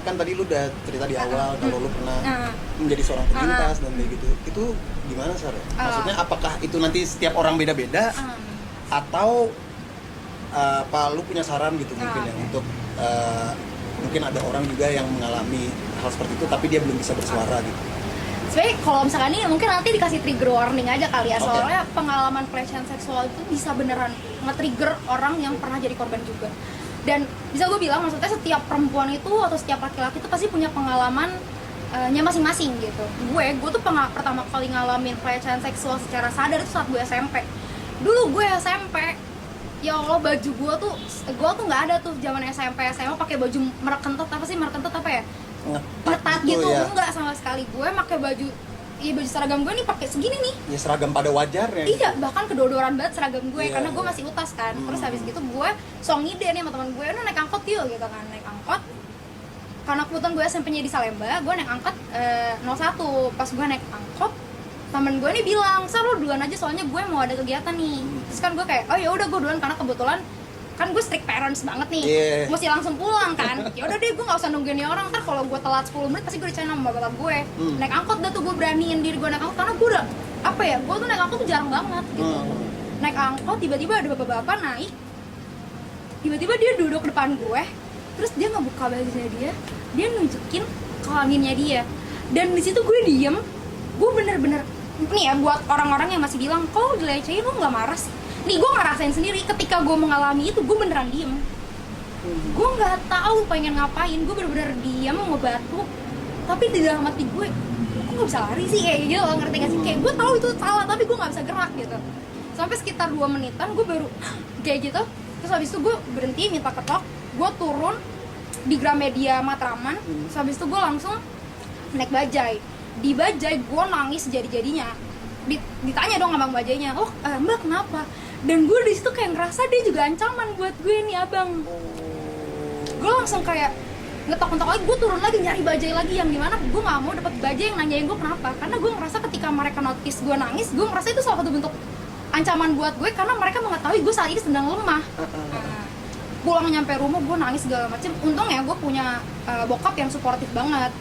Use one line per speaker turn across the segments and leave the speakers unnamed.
kan tadi lu udah cerita di awal kalau lu pernah menjadi seorang penyintas dan kayak gitu. Itu gimana Sar? Maksudnya apakah itu nanti setiap orang beda-beda atau apa lu punya saran gitu mungkin yang untuk mungkin ada orang juga yang mengalami hal seperti itu tapi dia belum bisa bersuara gitu.
Sebenarnya kalau misalkan ini mungkin nanti dikasih trigger warning aja kali ya, soalnya pengalaman pelecehan seksual itu bisa beneran nge-trigger orang yang pernah jadi korban juga. Dan bisa gue bilang maksudnya setiap perempuan itu atau setiap laki-laki itu pasti punya pengalaman nya masing-masing gitu. Gue tuh pertama kali ngalamin pelecehan seksual secara sadar itu saat gue SMP. Dulu gue SMP, ya Allah baju gue tuh nggak ada tuh zaman SMP SMA pakai baju merek kentut apa ya ngetat gitu ya. Enggak sama sekali, gue pakai baju seragam gue nih pakai segini nih
ya, seragam pada wajarnya
iya gitu. Bahkan kedodoran banget seragam gue karena gue
iya.
masih utas kan. Terus habis gitu gue song ide nih sama teman gue, udah naik angkot yuk gitu kan, naik angkot karena kebetulan gue SMP-nya di Salemba, gue naik angkot 01. Pas gue naik angkot temen gue nih bilang, "Sar, lo duluan aja soalnya gue mau ada kegiatan nih." Terus kan gue kayak, "Oh ya udah gue duluan," karena kebetulan kan gue strict parents banget nih, mesti langsung pulang kan. Ya udah deh, gue nggak usah nungguin nih orang, ntar kalau gue telat 10 menit pasti gue dicariin sama bapak gue. Naik angkot dah tuh gue beraniin diri gue naik angkot karena gue udah apa ya, gue tuh naik angkot tuh jarang banget gitu. Naik angkot tiba-tiba ada bapak-bapak naik, tiba-tiba dia duduk depan gue, terus dia ngebuka bajunya dia nunjukin kelaminnya dia, dan di situ gue diem. Gue bener-bener nih ya, buat orang-orang yang masih bilang kok dilecehin lu nggak marah sih, nih gue ngerasain sendiri ketika gue mengalami itu, gue beneran diem. Gue nggak tahu pengen ngapain, gue bener-bener diem ngebatu, tapi di dalam hati gue nggak bisa lari sih kayak gitu, ngerti gak sih? Kayak gue tahu itu salah tapi gue nggak bisa gerak gitu. Sampai sekitar 2 menitan gue baru kayak gitu. Terus habis itu gue berhenti minta ketok, gue turun di Gramedia Matraman. Terus habis itu gue langsung naik bajai. Di bajai gue nangis jadi-jadinya. Ditanya dong sama bajainya, "Oh mbak kenapa?" Dan gue di situ kayak ngerasa dia juga ancaman buat gue nih abang. Gue langsung kayak ngetok-ngetok lagi, gue turun lagi nyari bajai lagi, yang dimana gue nggak mau dapet bajai yang nanyain gue kenapa, karena gue ngerasa ketika mereka notice gue nangis, gue ngerasa itu salah satu bentuk ancaman buat gue karena mereka mengetahui gue saat ini sedang lemah. Pulang nyampe rumah gue nangis segala macem. Untungnya gue punya bokap yang suportif banget.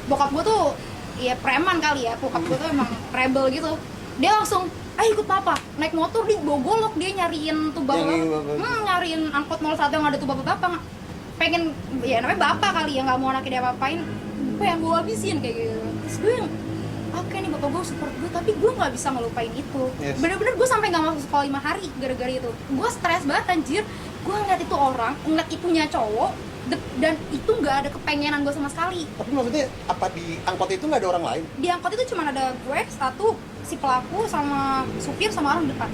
Bokap gue tuh ya preman kali ya, bokap gue tuh emang rebel gitu. Dia langsung, ikut papa, naik motor di bawa golok, dia nyariin tuh bapak-bapak, nyariin angkot 01 yang ada tuh bapak-bapak, pengen, ya namanya bapak kali ya, nggak mau anaknya dia apa-apain, pengen gue habisin kayak gitu. Terus gue yang, oke nih bapak gue support gue, tapi gue nggak bisa ngelupain itu. Bener-bener gue sampai nggak masuk sekolah 5 hari gara-gara itu. Gue stres banget anjir, gue ngeliat itu orang, ngeliat itunya cowok, dan itu nggak ada kepengenan gue sama sekali.
Tapi maksudnya apa di angkot itu nggak ada orang lain?
Di angkot itu cuma ada gue satu, si pelaku sama supir sama orang depan.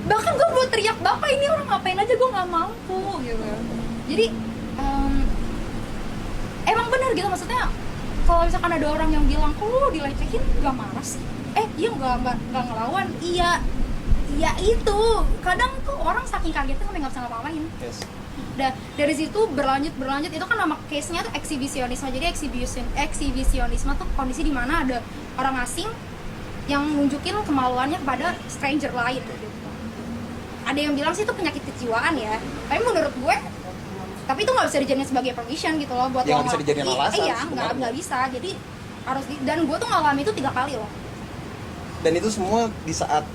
Bahkan gue mau teriak, "Bapak ini orang ngapain aja, gue nggak mampu," gitu. Jadi emang benar gitu, maksudnya kalau misalkan ada orang yang bilang, "Kok lu dilecehin nggak marah sih?" Iya nggak ngelawan. Iya itu kadang tuh orang saking kagetnya sampai nggak bisa ngapa-ngapain. Dari situ berlanjut itu kan nama case-nya tuh eksibisionisme. Jadi eksibisionisme tuh kondisi di mana ada orang asing yang nunjukin kemaluannya kepada stranger lain gitu. Ada yang bilang sih itu penyakit kejiwaan ya, tapi menurut gue tapi itu nggak bisa dijadiin sebagai permission gitu loh buat
ya, nggak bisa dijadiin alasan.
Iya nggak bisa, jadi harus dan gue tuh ngalami itu 3 kali loh.
Dan itu semua di saat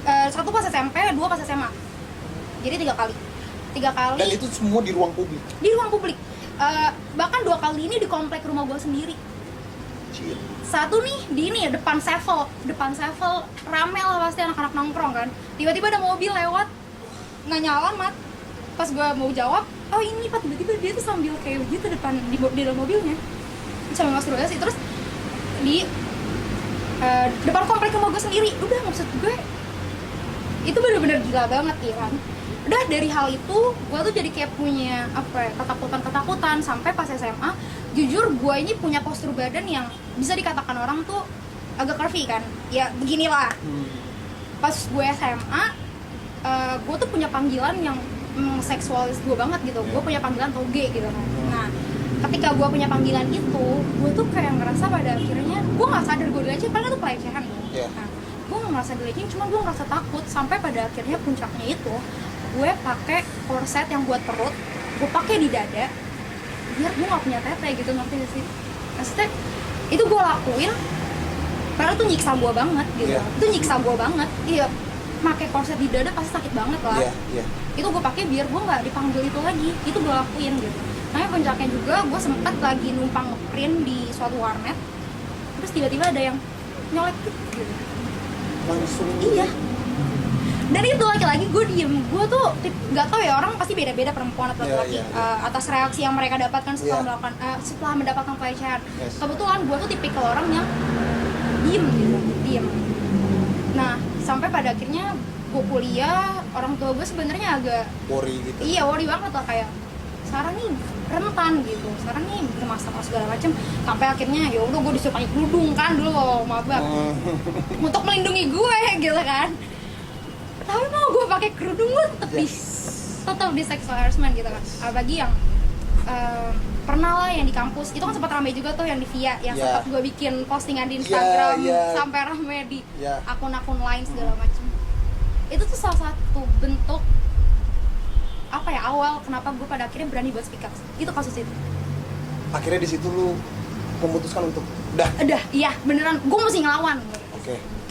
1 pas SMP, 2 pas SMA, jadi 3 kali.
Dan itu semua di ruang publik.
Di ruang publik. Bahkan 2 kali ini di komplek rumah gue sendiri.
Cil.
Satu nih di ini ya, depan Sevel rame lah pasti anak-anak nongkrong kan. Tiba-tiba ada mobil lewat, nanya alamat. Pas gue mau jawab, "Oh ini Pak," tiba-tiba dia tuh sambil kayak begitu di dalam mobilnya sambil masturbasi. Terus di depan komplek rumah gue sendiri. Udah, maksud gue itu benar-benar gila banget ya kan. Udah dari hal itu gue tuh jadi kayak punya apa ya, ketakutan sampai pas SMA. Jujur gue ini punya postur badan yang bisa dikatakan orang tuh agak curvy kan, ya beginilah. Pas gue SMA gue tuh punya panggilan yang seksualis gue banget gitu. Gue punya panggilan toge gitu kan. Nah ketika gue punya panggilan itu, gue tuh kayak ngerasa pada akhirnya gue nggak sadar gue dilecehin, karena itu pelecehan. Nah, gue nggak ngerasa dilecehin, cuma gue ngerasa takut. Sampai pada akhirnya puncaknya itu gue pakai korset yang buat perut, gue pakai di dada, biar gue nggak punya tete gitu, ngerti gak sih? Maksudnya itu gue lakuin karena itu nyiksa gue banget gitu. Itu nyiksa gue banget. Iya, pakai korset di dada pasti sakit banget lah. Itu gue pakai biar gue nggak dipanggil itu lagi. Itu gue lakuin gitu. Nah puncaknya juga gue sempat lagi numpang ngeprint di suatu warnet, terus tiba-tiba ada yang nyolek gitu.
Langsung.
Iya. Dan itu laki-laki gue diem. Gue tuh nggak tahu ya, orang pasti beda-beda perempuan atau laki-laki atas reaksi yang mereka dapatkan setelah setelah mendapatkan pelecehan. Kebetulan gue tuh tipikal orang yang diem gitu, diem. Nah sampai pada akhirnya gue kuliah, orang tua gue sebenarnya agak
worry gitu.
Iya, worry banget lah, kayak sekarang nih rentan gitu, sekarang nih bermasalah segala macem, sampai akhirnya ya udah gue disuruh pakai kerudung kan dulu mabak untuk melindungi gue gitu kan. Tapi mau gue pakai kerudung gue tetap di sexual harassment gitu kan. Apalagi yang pernah lah yang di kampus itu kan sempat ramai juga tuh, yang di VIA yang sempat gue bikin postingan di Instagram sampai ramai di akun-akun lain segala macem. Itu tuh salah satu bentuk apa ya, awal kenapa gue pada akhirnya berani buat speak up. Itu kasus itu. Akhirnya
di situ lu memutuskan untuk udah
iya beneran gue mesti ngelawan.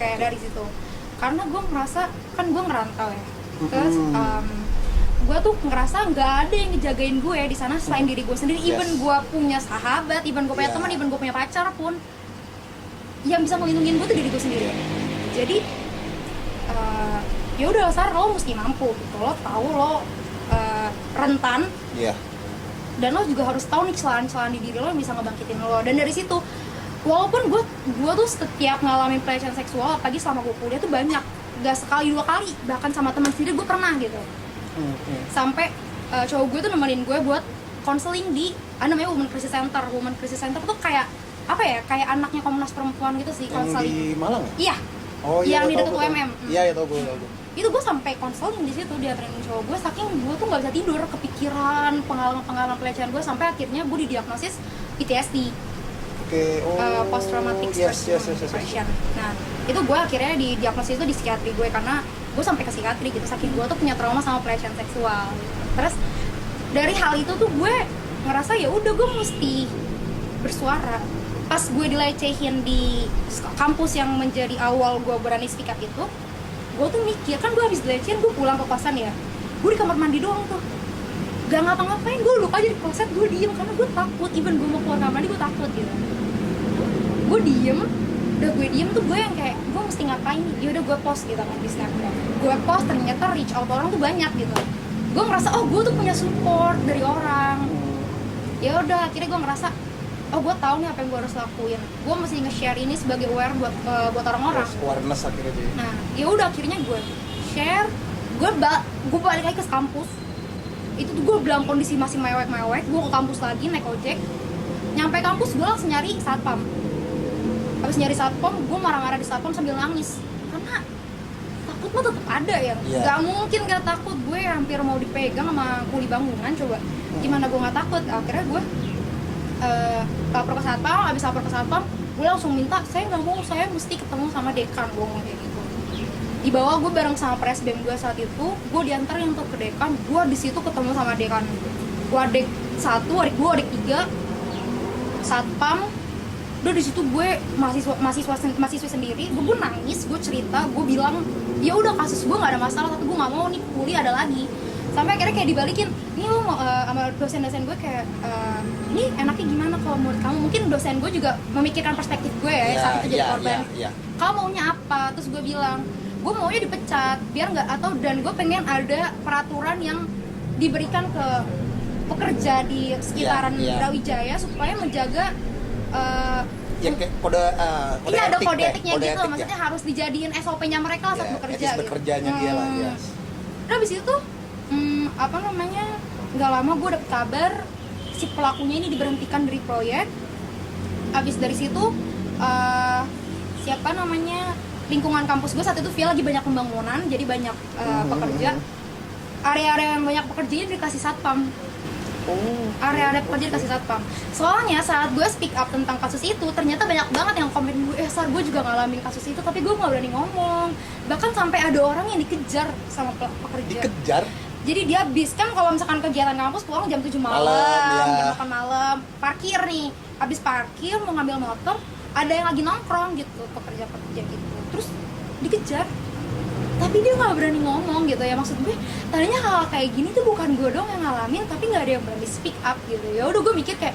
Kayak
dari situ. Karena gue merasa kan gue ngerantau ya. Terus gue tuh ngerasa nggak ada yang ngejagain gue di sana selain diri gue sendiri. Even gue punya sahabat, even gue punya teman, even gue punya pacar pun, yang bisa melindungi gue tuh diri gue sendiri. Jadi ya udah Sar, lo mesti mampu gitu. Lo tahu lo rentan, dan lo juga harus tahu nih celaan-celaan di diri lo yang bisa ngebangkitin lo. Dan dari situ, walaupun gue tuh setiap ngalamin pelecehan seksual, apalagi selama gue kuliah tuh banyak, gak sekali 2 kali, bahkan sama teman sendiri gue pernah gitu. Sampai cowok gue tuh nemenin gue buat konseling di namanya Women Crisis Center. Women Crisis Center tuh kayak apa ya, kayak anaknya Komnas Perempuan gitu sih, konseling
di Malang ya?
Iya. Yang di dekat UMM.
Iya, tau gue.
Itu gue sampai konseling di situ, diantarin cowok gue, saking gue tuh nggak bisa tidur, kepikiran pengalaman pelecehan gue, sampai akhirnya gue didiagnosis PTSD. Post traumatic stress depression. Nah itu gue akhirnya didiagnosis itu di psikiatri gue, karena gue sampai ke psikiatri gitu, saking gue tuh punya trauma sama pelecehan seksual. Terus dari hal itu tuh gue ngerasa ya udah gue mesti bersuara. Pas gue dilecehin di kampus yang menjadi awal gue berani speak up itu, gue tuh mikir, kan gue habis dilecehin, gue pulang ke kosan ya, gue di kamar mandi doang tuh, gak ngapa-ngapain, gue lupa aja di kloset, gue diem karena gue takut. Even gue mau keluar kamar mandi gue takut gitu. Gue diem, udah gue diem tuh gue yang kayak gue mesti ngapain nih. Ya udah gue post gitu kan di Snapchat, gue post, ternyata reach out orang tuh banyak gitu. Gue ngerasa oh gue tuh punya support dari orang. Ya udah akhirnya gue ngerasa oh gue tahu nih apa yang gue harus lakuin, gue mesti nge-share ini sebagai aware buat orang-orang.
Awareness akhirnya deh.
Nah ya udah akhirnya gue share, gue balik lagi ke kampus. Itu tuh gue bilang kondisi masih mewek-mewek, gue ke kampus lagi naik ojek, nyampe kampus gue langsung nyari satpam. Habis nyari satpam, gue marah-marah di satpam sambil nangis, karena takut mah tetap ada ya. Gak mungkin gak takut, gue hampir mau dipegang sama kuli bangunan, coba gimana gue gak takut. Akhirnya gue lapor ke satpam. Habis lapor ke satpam, gue langsung minta, saya nggak mau, saya mesti ketemu sama dekan. Gue ngomong kayak gitu. Di bawah gue bareng sama presbem gue saat itu, gue diantarin untuk ke dekan. Gue di situ ketemu sama dekan. Gue adik 1, adik 2, adik 3, satpam. Udah di situ gue mahasiswa sendiri. Gue nangis, gue cerita, gue bilang ya udah kasus gue nggak ada masalah, tapi gue nggak mau nih kuli ada lagi. Sampai akhirnya kayak dibalikin, ini lo mau sama dosen-dosen gue kayak ini enaknya gimana kalau menurut kamu. Mungkin dosen gue juga memikirkan perspektif gue ya saat itu jadi korban. Kamu maunya apa? Terus gue bilang gue maunya dipecat biar nggak, atau dan gue pengen ada peraturan yang diberikan ke pekerja di sekitaran Brawijaya supaya menjaga
yang kayak kode
iya ada
etik,
kode etiknya
kode
gitu,
etik,
maksudnya harus dijadiin SOP-nya mereka saat bekerja gitu.
Bekerjanya dia lah ya.
Terus abis itu apa namanya, nggak lama gue dapet kabar si pelakunya ini diberhentikan dari proyek. Abis dari situ siapa namanya, lingkungan kampus gue saat itu via lagi banyak pembangunan, jadi banyak pekerja. Area-area yang banyak pekerjanya dikasih satpam. Area-area pekerja dikasih satpam. Soalnya saat gue speak up tentang kasus itu, ternyata banyak banget yang komen gue, Sar, gue juga ngalamin kasus itu, tapi gue nggak berani ngomong. Bahkan sampai ada orang yang dikejar sama pekerja.
Dikejar?
Jadi dia bis kan kalau misalkan kegiatan kampus pulang jam 7 malam,
ya.
jam 8 malam, parkir nih. Habis parkir mau ngambil motor, ada yang lagi nongkrong gitu, pekerja-pekerja gitu. Terus dikejar. Tapi dia nggak berani ngomong gitu ya, maksud gue tadinya hal kayak gini tuh bukan gue dong yang ngalamin, tapi nggak ada yang berani speak up gitu. Ya udah gue mikir kayak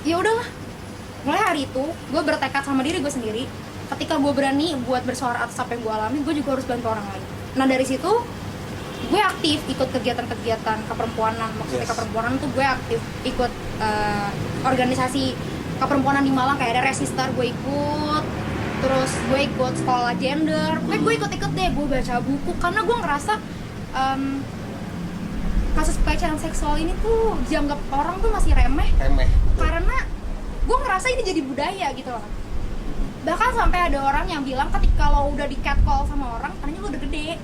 ya udahlah. Mulai hari itu gue bertekad sama diri gue sendiri, ketika gue berani buat bersuara atas apa yang gue alami, gue juga harus bantu orang lain. Nah dari situ gue aktif ikut kegiatan-kegiatan keperempuanan. Maksudnya keperempuanan tuh gue aktif ikut organisasi keperempuanan di Malang, kayak ada Resistar gue ikut, terus gue ikut sekolah gender, gue ikut-ikut deh, gue baca buku karena gue ngerasa kasus pelecehan seksual ini tuh dianggap orang tuh masih remeh. Karena gue ngerasa ini jadi budaya gitu loh. Bahkan sampai ada orang yang bilang ketika lo udah di catcall sama orang, tandanya lo udah gede,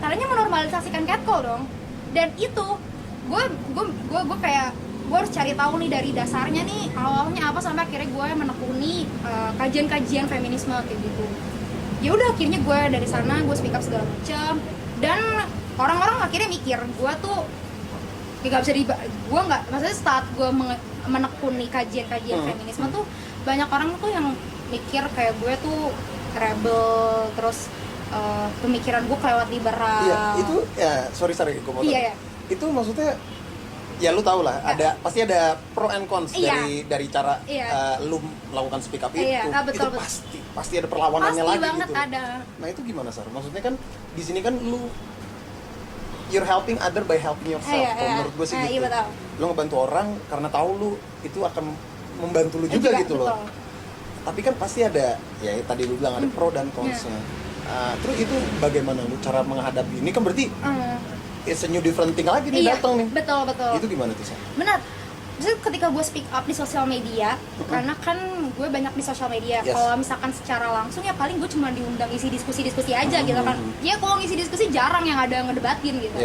tandanya menormalisasikan catcall dong. Dan itu gue kayak gue harus cari tahu nih dari dasarnya nih awalnya apa, sampai akhirnya gue menekuni kajian-kajian feminisme kayak gitu. Ya udah akhirnya gue dari sana gue speak up segala macam, dan orang-orang akhirnya mikir gue tuh gak bisa gue nggak, maksudnya saat gue menekuni kajian-kajian feminisme tuh banyak orang tuh yang mikir kayak gue tuh rebel, terus pemikiran gue kelewat liberal.
Iya, itu ya sorry gue mau
iya.
Itu maksudnya ya lu tau lah, ada pasti ada pro and cons dari cara lu melakukan speak up itu.
Betul.
Itu pasti ada perlawanannya
pasti
lagi
banget
gitu.
Ada.
Nah itu gimana Sar? Maksudnya kan di sini kan lu you're helping other by helping yourself. Menurut gue sih gitu.
Betul.
Lu ngebantu orang karena tahu lu itu akan membantu lu juga gitu
betul.
loh. Tapi kan pasti ada ya tadi lu bilang ada pro dan cons-nya. Terus itu bagaimana lu cara menghadapi ini? Kan berarti it's a new different thing lagi nih datang nih.
Betul.
Itu gimana tuh, Sar?
Benar. Maksudnya ketika gue speak up di sosial media, karena kan gue banyak di sosial media. Kalau misalkan secara langsung ya paling gue cuma diundang isi diskusi-diskusi aja gitu kan. Ya kalau ngisi diskusi jarang yang ada ngedebatin gitu.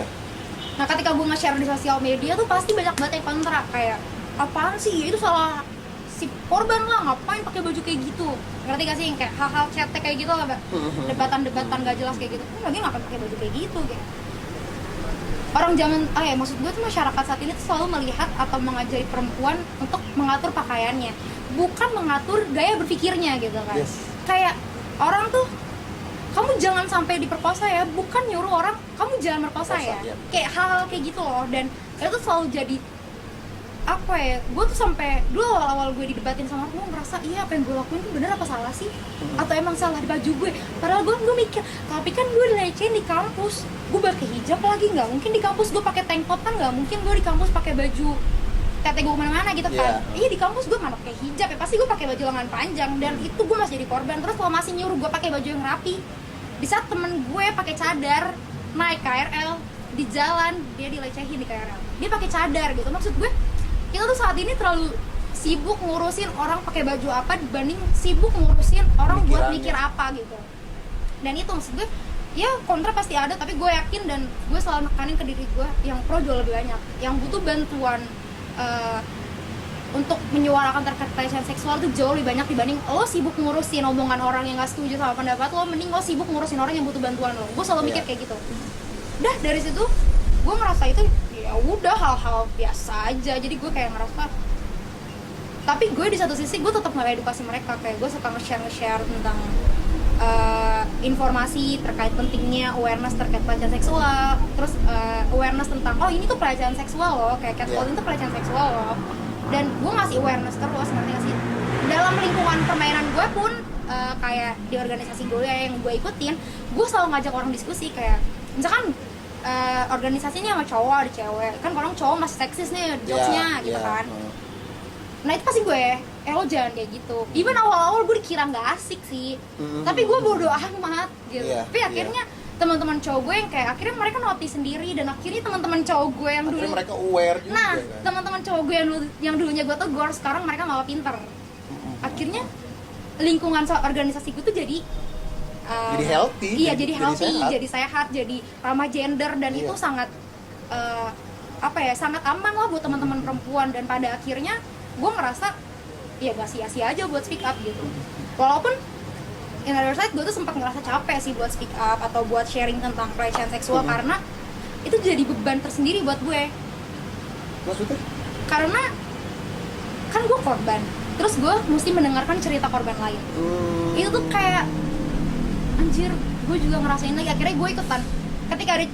Nah ketika gue nge-share di sosial media tuh pasti banyak banget yang kontra, kayak apaan sih, itu salah si korban lah, ngapain pakai baju kayak gitu. Ngerti gak sih, yang kayak hal-hal cetek kayak gitu lah, debatan-debatan gak jelas kayak gitu. Lagi ngapain pakai baju kayak gitu kayak. Orang zaman, maksud gue tuh masyarakat saat ini tuh selalu melihat atau mengajari perempuan untuk mengatur pakaiannya, bukan mengatur gaya berpikirnya gitu kan. Kayak orang tuh, kamu jangan sampai diperkosa ya, bukan nyuruh orang kamu jangan merkosa ya. Kayak hal-hal kayak gitu loh. Dan itu tuh selalu jadi apa ya, gue tuh sampai dulu awal-awal gue didebatin sama orang, gue ngerasa iya apa yang gue lakuin tuh bener apa salah sih, atau emang salah di baju gue. Padahal gue mikir, tapi kan gue dilecehin di kampus, gue pakai hijab lagi, nggak mungkin di kampus gue pakai tank top, kan nggak mungkin gue di kampus pakai baju tete gue kemana-mana gitu kan. Iya di kampus gue nggak pakai hijab ya, pasti gue pakai baju lengan panjang, dan itu gue masih jadi korban. Terus lo masih nyuruh gue pakai baju yang rapi, di saat temen gue pakai cadar naik KRL di jalan, dia dilecehin di KRL, dia pakai cadar gitu. Maksud gue kita tuh saat ini terlalu sibuk ngurusin orang pakai baju apa dibanding sibuk ngurusin orang buat mikir apa gitu. Dan itu maksud gue ya kontra pasti ada, tapi gue yakin dan gue selalu nekanin ke diri gue yang pro jauh lebih banyak, yang butuh bantuan untuk menyuarakan terkait pelecehan seksual tuh jauh lebih banyak dibanding lo sibuk ngurusin omongan orang yang gak setuju sama pendapat lo. Mending lo sibuk ngurusin orang yang butuh bantuan lo. Gue selalu mikir kayak gitu. Udah dari situ gue ngerasa itu ya udah hal-hal biasa aja. Jadi gue kayak ngerasa, tapi gue di satu sisi gue tetap nge-edukasi mereka, kayak gue suka nge-share tentang informasi terkait pentingnya awareness terkait pelecehan seksual, terus awareness tentang oh ini tuh pelecehan seksual loh, kayak catcalling itu pelecehan seksual loh. Dan gue ngasih awareness terus, ngerti gak sih? Dalam lingkungan permainan gue pun kayak di organisasi gue yang gue ikutin, gue selalu ngajak orang diskusi, kayak misalkan organisasinya sama cowok ada cewek, kan orang cowok masih seksis nih jokesnya gitu kan. Nah itu pasti gue, lo jangan kayak gitu. Even awal-awal gue dikira nggak asik sih, tapi gue bodo amat gitu. Tapi akhirnya teman-teman cowok gue yang kayak akhirnya mereka notice sendiri, dan akhirnya teman-teman cowok gue yang dulu
mereka aware juga.
Nah teman-teman cowok gue yang dulunya gue tegur, sekarang mereka malah pinter. Akhirnya lingkungan organisasi gue tuh jadi
healthy.
Iya, jadi healthy, jadi sehat, jadi ramah gender, dan itu sangat sangat aman lah buat teman-teman perempuan. Dan pada akhirnya gue ngerasa ya gak sia-sia aja buat speak up gitu. Walaupun in other side gue tuh sempat ngerasa capek sih buat speak up atau buat sharing tentang pelecehan seksual, karena itu jadi beban tersendiri buat gue.
Maksudnya?
Karena kan gue korban, terus gue mesti mendengarkan cerita korban lain. Itu tuh kayak anjir, gue juga ngerasain lagi. Akhirnya gue ikutan. Ketika ada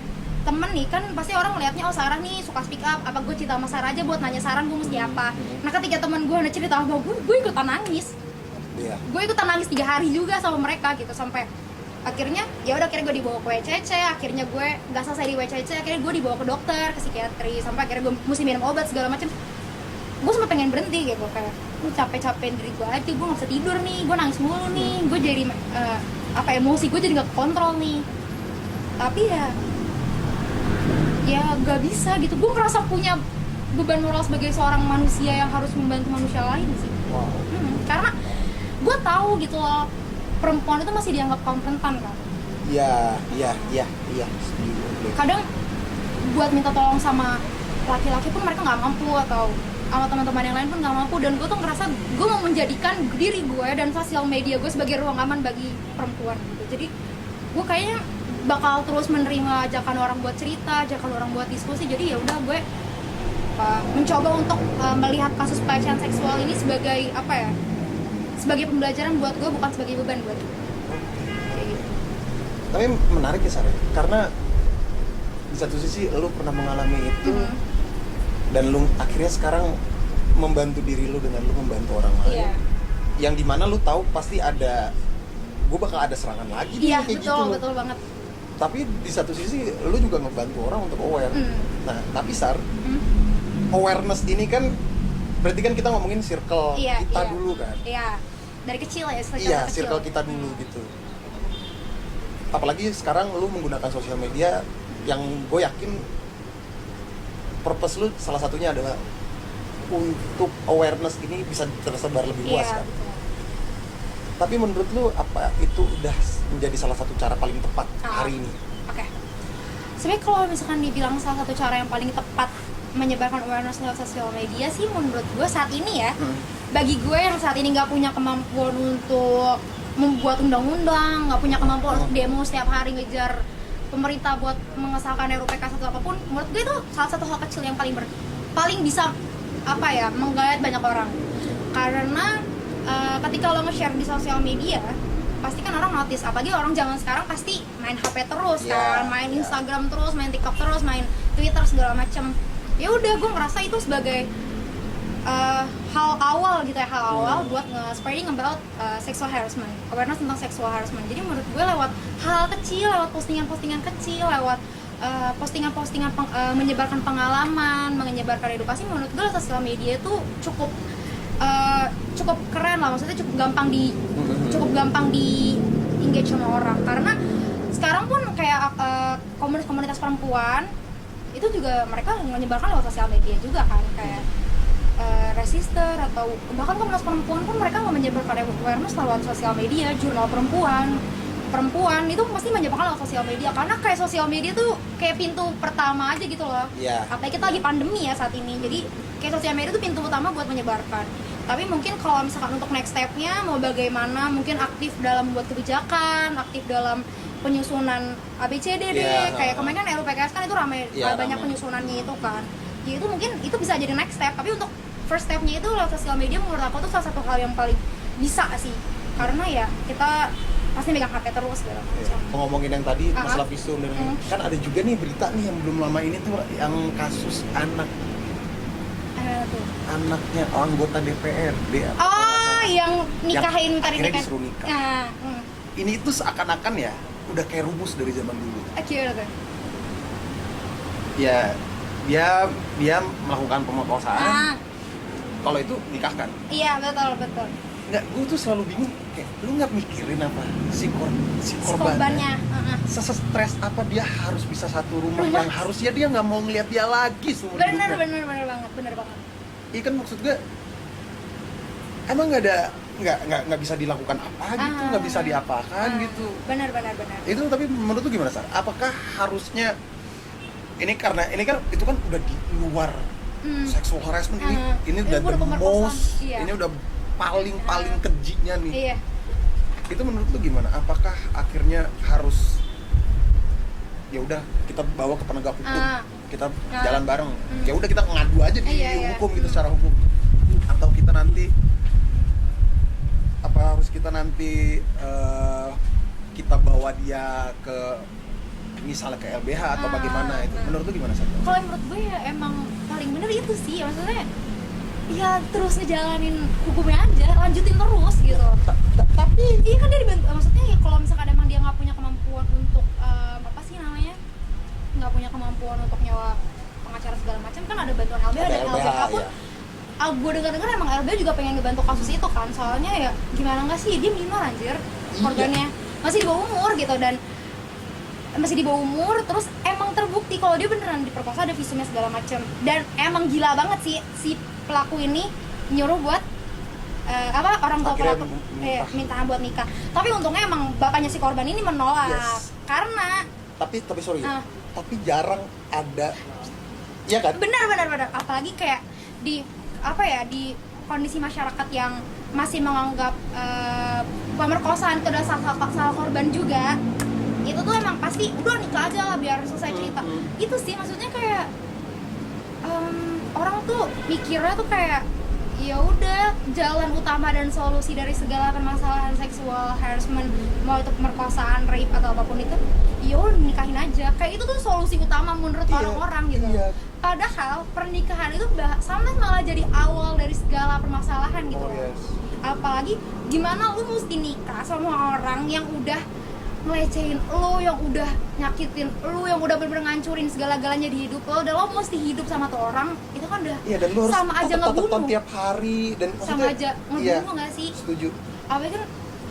temen nih, kan pasti orang ngeliatnya, oh Sarah nih suka speak up, apa gue cerita sama Sarah aja buat nanya saran gue mesti apa. Nah ketika temen gue ada cerita sama gue ikutan nangis. Gue ikutan nangis 3 hari juga sama mereka gitu, sampai akhirnya ya udah, akhirnya gue dibawa ke WCC, akhirnya gue nggak selesai di WCC, akhirnya gue dibawa ke dokter, ke psikiatri, sampai akhirnya gue mesti minum obat segala macam. Gue sempat pengen berhenti gitu, kayak gue capek-capekin diri gue aja, gue nggak bisa tidur nih, gue nangis mulu nih, gue jadi emosi gue jadi nggak kontrol nih. Tapi ya nggak bisa gitu, gue merasa punya beban moral sebagai seorang manusia yang harus membantu manusia lain sih. Karena gue tahu gitu loh, perempuan itu masih dianggap kaum rentan kan.
Iya.
Kadang buat minta tolong sama laki-laki pun mereka nggak mampu, atau sama teman-teman yang lain pun nggak mampu. Dan gue tuh ngerasa gue mau menjadikan diri gue dan sosial media gue sebagai ruang aman bagi perempuan gitu. Jadi gue kayaknya bakal terus menerima ajakan orang buat cerita, ajakan orang buat diskusi. Jadi ya udah, gue mencoba untuk melihat kasus pelecehan seksual ini sebagai apa ya, sebagai pembelajaran buat gue, bukan sebagai beban buat gue.
Tapi menarik ya Sarah, karena di satu sisi lu pernah mengalami itu, dan lu akhirnya sekarang membantu diri lu dengan lu membantu orang lain. Yang dimana lu tahu pasti ada, gue bakal ada serangan lagi nih, kayak
betul, betul banget.
Tapi di satu sisi lu juga ngebantu orang untuk aware. Nah tapi Sar, awareness ini kan berarti kan kita ngomongin circle kita dulu kan. Dari kecil ya, circle kita dulu gitu. Apalagi sekarang lu menggunakan sosial media yang gue yakin purpose lu salah satunya adalah untuk awareness ini bisa tersebar lebih luas kan. Tapi menurut lu apa itu udah menjadi salah satu cara paling tepat hari ini?
Sebenarnya kalau misalkan dibilang salah satu cara yang paling tepat menyebarkan awareness lewat sosial media sih, menurut gue saat ini ya, bagi gue yang saat ini nggak punya kemampuan untuk membuat undang-undang, nggak punya kemampuan untuk demo setiap hari ngejar pemerintah buat mengesahkan RUU PKS atau apapun, menurut gue itu salah satu hal kecil yang paling bisa apa ya, menggait banyak orang. Karena ketika lo nge-share di sosial media, pasti kan orang notice, apalagi orang zaman sekarang pasti main HP terus kan, main Instagram terus, main TikTok terus, main Twitter segala macem. Ya udah, gue ngerasa itu sebagai hal awal gitu ya, hal awal buat nge-spreading about sexual harassment, awareness tentang sexual harassment. Jadi menurut gue lewat hal kecil, lewat postingan-postingan kecil, lewat postingan-postingan menyebarkan pengalaman, menyebarkan edukasi, menurut gue sosial media itu cukup keren lah, maksudnya cukup gampang di engage sama orang. Karena sekarang pun kayak komunitas perempuan itu juga mereka menyebarkan lewat sosial media juga kan, kayak Resister atau bahkan komunitas perempuan pun mereka menyebarkan awareness lewat sosial media. Jurnal perempuan itu pasti menyebarkan lewat sosial media, karena kayak sosial media tuh kayak pintu pertama aja gitu loh. Apalagi kita lagi pandemi ya saat ini, jadi kayak sosial media tuh pintu utama buat menyebarkan. Tapi mungkin kalau misalkan untuk next step-nya mau bagaimana, mungkin aktif dalam membuat kebijakan, aktif dalam penyusunan ABCD deh, kayak kemarin kan RUU PKS kan itu ramai, banyak penyusunannya itu kan. Ya itu mungkin itu bisa jadi next step, tapi untuk first step-nya itu lewat sosial media menurut aku tuh salah satu hal yang paling bisa sih. Karena ya kita pasti megang HP terus segala macam.
Ngomongin yang tadi masalah visum dan kan ada juga nih berita nih yang belum lama ini tuh yang kasus anaknya anggota DPRD.
Yang nikahin tadi
akhirnya disuruh nikah. Ini itu seakan-akan ya udah kayak rumus dari zaman dulu. Ya dia melakukan pemerkosaan. Kalau itu nikahkan. Iya, betul. Nggak, gue tuh selalu bingung, kayak lu nggak mikirin apa si korbannya. Stres apa dia harus bisa satu rumah yang harusnya dia nggak mau ngeliat dia lagi seumur hidupnya.
Bener banget.
Iya kan, maksud gue emang nggak bisa dilakukan apa gitu, nggak bisa diapakan gitu. Benar. Itu tapi menurut lu gimana, Sar? Apakah harusnya ini kan itu kan udah di luar sexual harassment, ini udah the most, ini udah paling kejinya nih. Itu menurut lu gimana? Apakah akhirnya harus ya udah kita bawa ke penegak hukum, kita jalan bareng, ya udah kita ngadu aja di hukum gitu secara hukum, atau kita nanti kita nanti kita bawa dia ke misalnya ke LBH atau bagaimana itu, menurut lu gimana sih?
Kalau menurut gue ya emang paling bener itu sih, maksudnya ya terus ngejalanin hukumnya aja, lanjutin terus gitu.
Tapi
iya kan dia dibantu, maksudnya ya kalau misalkan emang dia nggak punya kemampuan untuk apa sih namanya, nggak punya kemampuan untuk nyawa pengacara segala macam, kan ada bantuan LBH dan LBH pun ya. Gue dengar emang LBH juga pengen ngebantu kasus itu kan, soalnya ya gimana nggak sih, dia minor anjir, korbannya masih di bawah umur gitu, dan masih di bawah umur, terus emang terbukti kalau dia beneran diperkosa, ada visumnya segala macam, dan emang gila banget sih si pelaku ini nyuruh buat orang tua pelaku minta buat nikah. Tapi untungnya emang bapaknya si korban ini menolak, karena
tapi sorry tapi jarang ada, ya kan?
Benar, apalagi kayak di di kondisi masyarakat yang masih menganggap pemerkosaan itu adalah salah korban juga, itu tuh emang pasti udah nikah aja lah biar selesai cerita. Itu sih maksudnya kayak orang tuh mikirnya tuh kayak ya udah jalan utama dan solusi dari segala permasalahan seksual harassment, mau itu pemerkosaan, rape atau apapun itu, ya udah nikahin aja. Kayak itu tuh solusi utama menurut orang-orang gitu. Padahal pernikahan itu sampai malah jadi awal dari segala permasalahan gitu. Apalagi gimana lu mesti nikah sama orang yang udah ngelecehin lo, yang udah nyakitin lo, yang udah bener-bener ngancurin segala-galanya di hidup lo, dan lo mesti hidup sama tuh orang, itu kan udah
dan lo
sama aja ngebunuh
tiap hari, dan
sama aja ngebunuh nggak sih?
Setuju.
Apalagi kan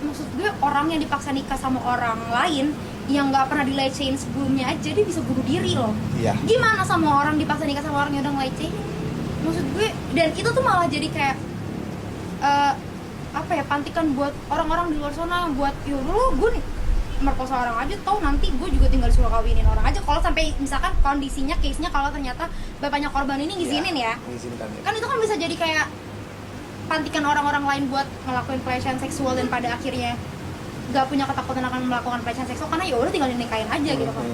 maksud gue orang yang dipaksa nikah sama orang lain yang nggak pernah dilecehin sebelumnya aja dia bisa bunuh diri loh. Gimana sama orang dipaksa nikah sama orang yang udah ngelecehin? Maksud gue, dan itu tuh malah jadi kayak pantikan buat orang-orang di luar sana, buat yaudah gue merkosa orang aja, tau nanti gue juga tinggal disuruh kawinin orang aja. Kalau sampai misalkan kondisinya, case-nya kalau ternyata bapaknya korban ini ngizinin kan itu kan bisa jadi kayak pantikan orang-orang lain buat ngelakuin pelecehan seksual, dan pada akhirnya gak punya ketakutan akan melakukan pelecehan seksual karena ya udah tinggal dinikahin aja gitu kan.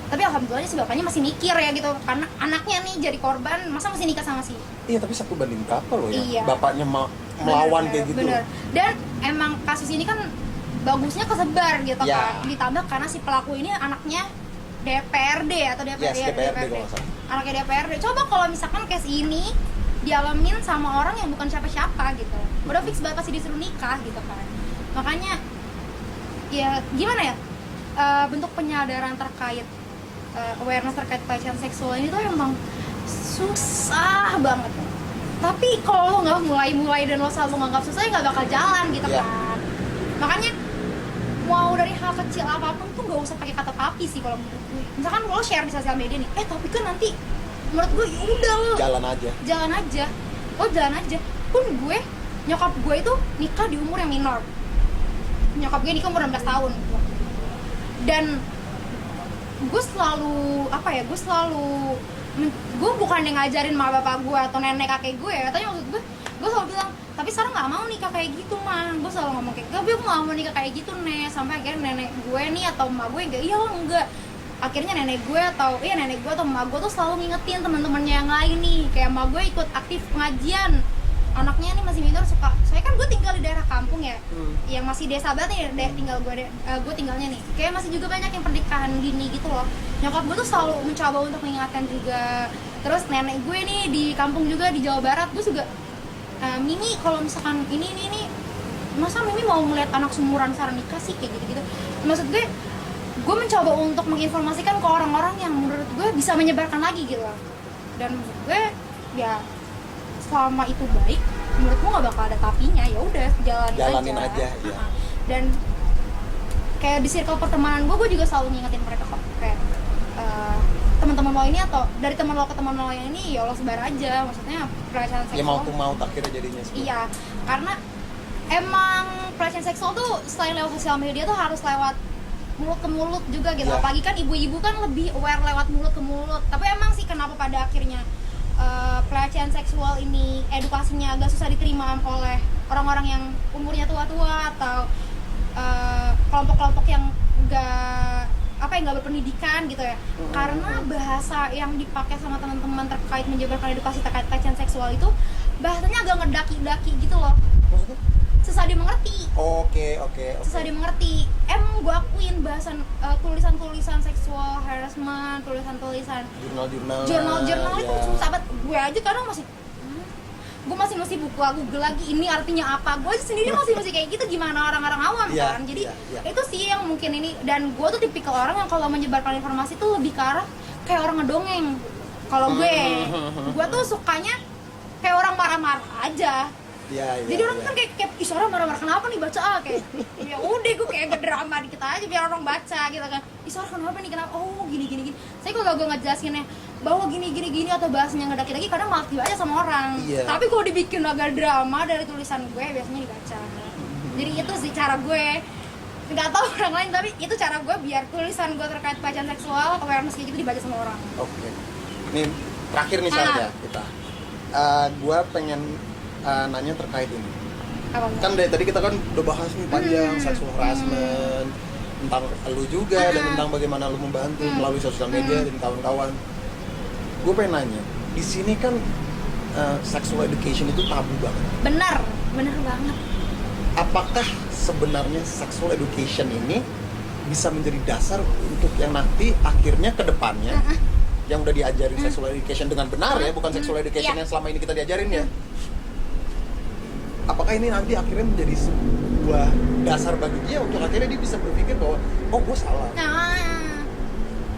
Tapi alhamdulillah si bapaknya masih mikir ya gitu, karena anaknya nih jadi korban, masa masih nikah sama si
tapi 1 banding berapa loh ya bapaknya melawan kayak gitu. Bener.
Dan emang kasus ini kan bagusnya kesebar gitu kan, ditambah karena si pelaku ini anaknya DPRD atau DPRD. Anaknya DPRD. Coba kalau misalkan case ini dialamin sama orang yang bukan siapa-siapa gitu, udah fix banget pasti disuruh nikah gitu kan. Makanya ya gimana ya, bentuk penyadaran terkait awareness terkait pelecehan seksual ini tuh emang susah banget. Tapi kalau lo nggak mulai dan lo selalu nganggap susah, ya nggak bakal jalan gitu kan. Makanya mau dari hal kecil apapun tuh gak usah pakai kata tapi sih kalau menurut gue. Misalkan lo share di sosial media nih, tapi kan nanti menurut gue ya udah lo jalan aja. Pun gue, nyokap gue itu nikah di umur yang minor. Nyokap gue nikah umur 16 tahun. Dan gue selalu gue bukan yang ngajarin sama bapak gue atau nenek kakek gue ya, katanya maksud gue selalu bilang, tapi Sarah nggak mau nikah kayak gitu mah. Gue selalu ngomong kayak, tapi aku nggak mau nikah kayak gitu nih. Sampai akhirnya nenek gue nih atau emak gue enggak. Akhirnya nenek gue atau emak gue tuh selalu ngingetin teman-temannya yang lain nih. Kayak emak gue ikut aktif pengajian, anaknya nih masih minor suka. Soalnya kan gue tinggal di daerah kampung ya, yang masih desa banget nih, gue tinggalnya nih. Kayak masih juga banyak yang pernikahan dini gitu loh. Nyokap gue tuh selalu mencoba untuk mengingatkan juga. Terus nenek gue nih di kampung juga di Jawa Barat, gue juga Mimi kalau misalkan ini masa Mimi mau melihat anak sumuran Sarah nikah sih kayak gitu-gitu. Maksud gue mencoba untuk menginformasikan ke orang-orang yang menurut gue bisa menyebarkan lagi gitu lah. Dan menurut gue ya selama itu baik, menurut gue nggak bakal ada tapinya, ya udah jalanin aja. Dan kayak di circle pertemanan gue juga selalu ngingetin mereka kok, kayak teman-teman lo ini atau dari teman lo ke teman lo yang ini ya lo sebar aja, maksudnya pelecehan seksual. Ya mau akhirnya jadinya. Iya, karena emang pelecehan seksual tuh selain lewat sosial media tuh harus lewat mulut ke mulut juga gitu. Apalagi kan ibu-ibu kan lebih aware lewat mulut ke mulut. Tapi emang sih kenapa pada akhirnya pelecehan seksual ini edukasinya agak susah diterima oleh orang-orang yang umurnya tua-tua atau kelompok-kelompok yang kayak nggak berpendidikan gitu ya. Karena bahasa yang dipakai sama teman-teman terkait menjabarkan edukasi terkait pelecehan seksual itu bahasanya agak ngedaki-daki gitu loh.
Maksudnya?
Susah dimengerti.
Oke.
Susah dimengerti. Emang gue akuin bahasan tulisan-tulisan seksual harassment, tulisan-tulisan jurnal-jurnal itu susah banget. Gue aja kadang masih gue masih buka Google lagi ini artinya apa. Gue aja sendiri masih kayak gitu, gimana orang-orang awam kan. Jadi itu sih yang mungkin ini, dan gue tuh tipikal orang yang kalau menyebarkan informasi tuh lebih ke arah kayak orang ngedongeng. Kalau gue tuh sukanya kayak orang marah-marah aja. Jadi orang kan kayak Isora marah-marah kenapa nih baca kayak ya udah gue kayak berdrama dikit aja biar orang baca gitu kan. Isora kenapa nih, kenapa, oh gini. Saya kalau gue ngejelasinnya bahwa gini atau bahasanya ngedaki lagi kadang malah dibaca sama orang. Tapi kalau dibikin agak drama dari tulisan gue biasanya dibaca. Jadi itu sih cara gue, nggak tahu orang lain, tapi itu cara gue biar tulisan gue terkait pelecehan seksual awareness kayak gitu dibaca sama orang.
Oke. Ini terakhir nih saja kita. Gue pengen nanya terkait ini.
Apa?
Kan dari tadi kita kan udah bahas nih panjang sexual harassment, tentang lu juga dan tentang bagaimana lu membantu melalui sosial media dan kawan-kawan. Gue pengen nanya, di sini kan sexual education itu tabu banget.
Bener banget.
Apakah sebenarnya sexual education ini bisa menjadi dasar untuk yang nanti akhirnya ke depannya yang udah diajarin sexual education dengan benar ya, bukan sexual education yang selama ini kita diajarin ya. Apakah ini nanti akhirnya menjadi sebuah dasar bagi dia untuk akhirnya dia bisa berpikir bahwa oh gue salah.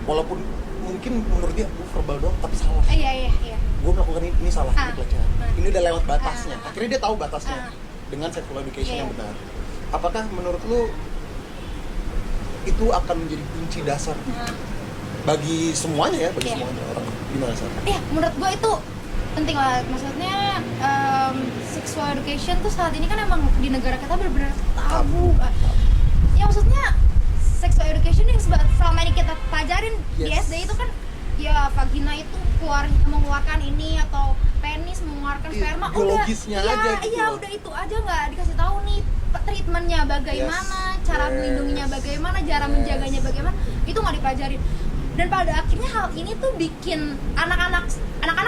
Walaupun mungkin menurut dia gue verbal doang tapi salah.
Iya.
Gue melakukan ini salah, ini pelecehan. Ini udah lewat batasnya. Akhirnya dia tahu batasnya dengan sexual education yang benar. Apakah menurut lu itu akan menjadi kunci dasar bagi semuanya ya, bagi semuanya orang? Gimana sih?
Iya, menurut gue itu penting banget. Maksudnya sexual education tuh saat ini kan emang di negara kita benar-benar tabu. Ya maksudnya sexual education yang selama ini kita pelajarin di SD itu kan ya vagina itu mengeluarkan ini atau penis mengeluarkan sperma, udah udah itu aja, nggak dikasih tahu nih treatmentnya bagaimana, cara melindunginya bagaimana, cara menjaganya bagaimana, itu nggak dipelajarin. Dan pada akhirnya hal ini tuh bikin anak-anak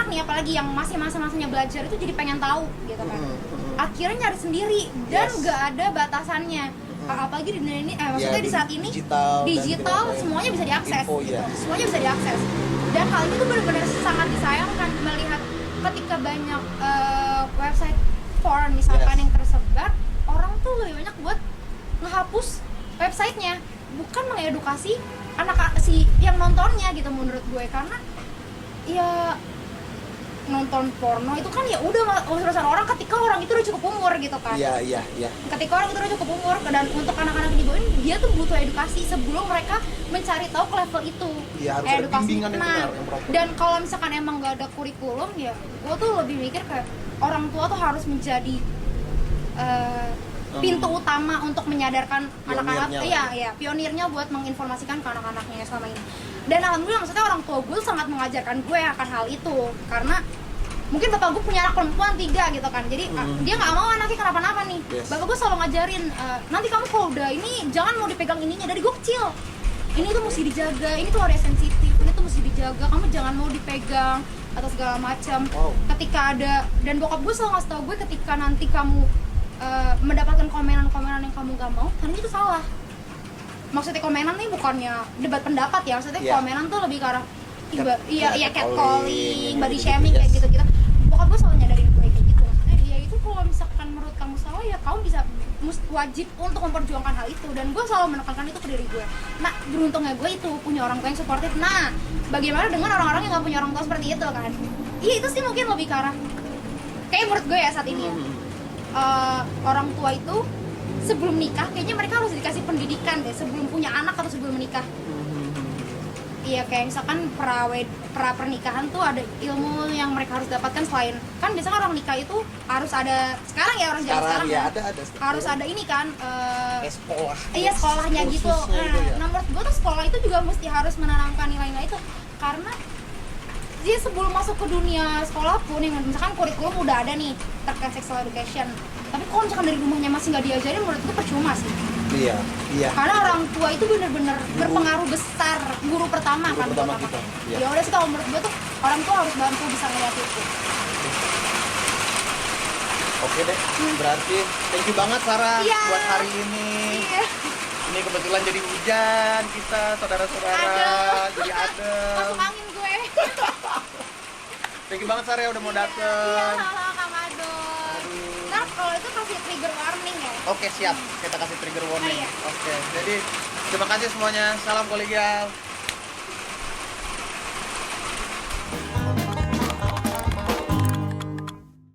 nih apalagi yang masih masa-masanya belajar itu jadi pengen tahu gitu kan. Akhirnya nyari sendiri dan nggak ada batasannya. Apalagi di dunia ini, maksudnya di saat ini digital semuanya bisa diakses, semuanya bisa diakses. Dan hal ini tuh benar-benar sangat disayangkan melihat ketika banyak website porn misalkan yang tersebar, orang tuh lebih banyak buat ngehapus websitenya, bukan mengedukasi anak si yang nontonnya gitu menurut gue. Karena ya nonton porno itu kan ya udah urusan orang ketika orang itu udah cukup umur gitu kan.
Iya.
Ketika orang itu udah cukup umur, dan untuk anak-anak di bawah ini dia tuh butuh edukasi sebelum mereka mencari tahu ke level itu.
Iya, harus ada bimbingan yang benar, yang proper.
Dan kalau misalkan emang gak ada kurikulum ya, gue tuh lebih mikir kayak orang tua tuh harus menjadi pintu utama untuk menyadarkan anak-anak, pionirnya buat menginformasikan ke anak-anaknya selama ini. Dan alhamdulillah maksudnya orang tua gue sangat mengajarkan gue akan hal itu, karena mungkin bapak gue punya anak perempuan 3 gitu kan, jadi dia nggak mau anaknya kenapa-napa nih. Bapak gue selalu ngajarin, nanti kamu kalau udah ini jangan mau dipegang ininya dari gue kecil, ini tuh mesti dijaga, ini tuh area sensitif, ini tuh mesti dijaga, kamu jangan mau dipegang atau segala macam. Ketika ada, dan bokap gue selalu ngasih tau gue ketika nanti kamu mendapatkan komenan-komenan yang kamu gak mau, karena itu salah. Maksudnya komenan nih bukannya debat pendapat ya, maksudnya komenan tuh lebih ke arah catcalling, body shaming kayak gitu-gitu. Bokap gue selalu nyadarin gue kayak gitu. Maksudnya ya itu kalau misalkan menurut kamu salah ya kamu bisa wajib untuk memperjuangkan hal itu, dan gue selalu menekankan itu ke diri gue. Nah, beruntungnya gue itu punya orang tua yang suportif. Nah, bagaimana dengan orang-orang yang gak punya orang tua seperti itu kan? Iya, itu sih mungkin lebih ke arah kayak menurut gue ya saat ini ya. Orang tua itu sebelum nikah kayaknya mereka harus dikasih pendidikan deh sebelum punya anak atau sebelum menikah. Iya, kayak misalkan pra pernikahan tuh ada ilmu yang mereka harus dapatkan. Selain kan biasanya orang nikah itu harus ada, sekarang ya orang zaman sekarang ya, ada harus ada ini kan
sekolah.
Iya, sekolahnya gitu. Nah, menurut gue tuh sekolah itu juga mesti harus menanamkan nilai-nilai itu, karena dia sebelum masuk ke dunia sekolah pun yang misalkan kurikulum udah ada nih terkait sexual education, tapi kalau misalkan dari rumahnya masih nggak diajarin, menurut gue percuma sih.
Iya, iya.
Karena orang tua itu bener-bener berpengaruh besar, guru pertama
Guru
kan
pertama
buat
kita,
apa-apa.
iya.
Ya udah sih kalau menurut gue tuh orang tua harus bantu bisa ngeliat itu.
Oke deh, berarti thank you banget Sarah
Iya.
buat hari ini.
Iya.
Ini kebetulan jadi hujan kita, saudara-saudara,
Aduh.
jadi adem.
Masuk angin gue.
Thank you banget Sarah udah mau
Iya,
dateng.
halo Kang Adon. Ntar kalau itu kasih trigger warning ya.
Oke siap, kita kasih trigger warning.
Oh, iya.
Oke, jadi terima kasih semuanya. Salam kolegial.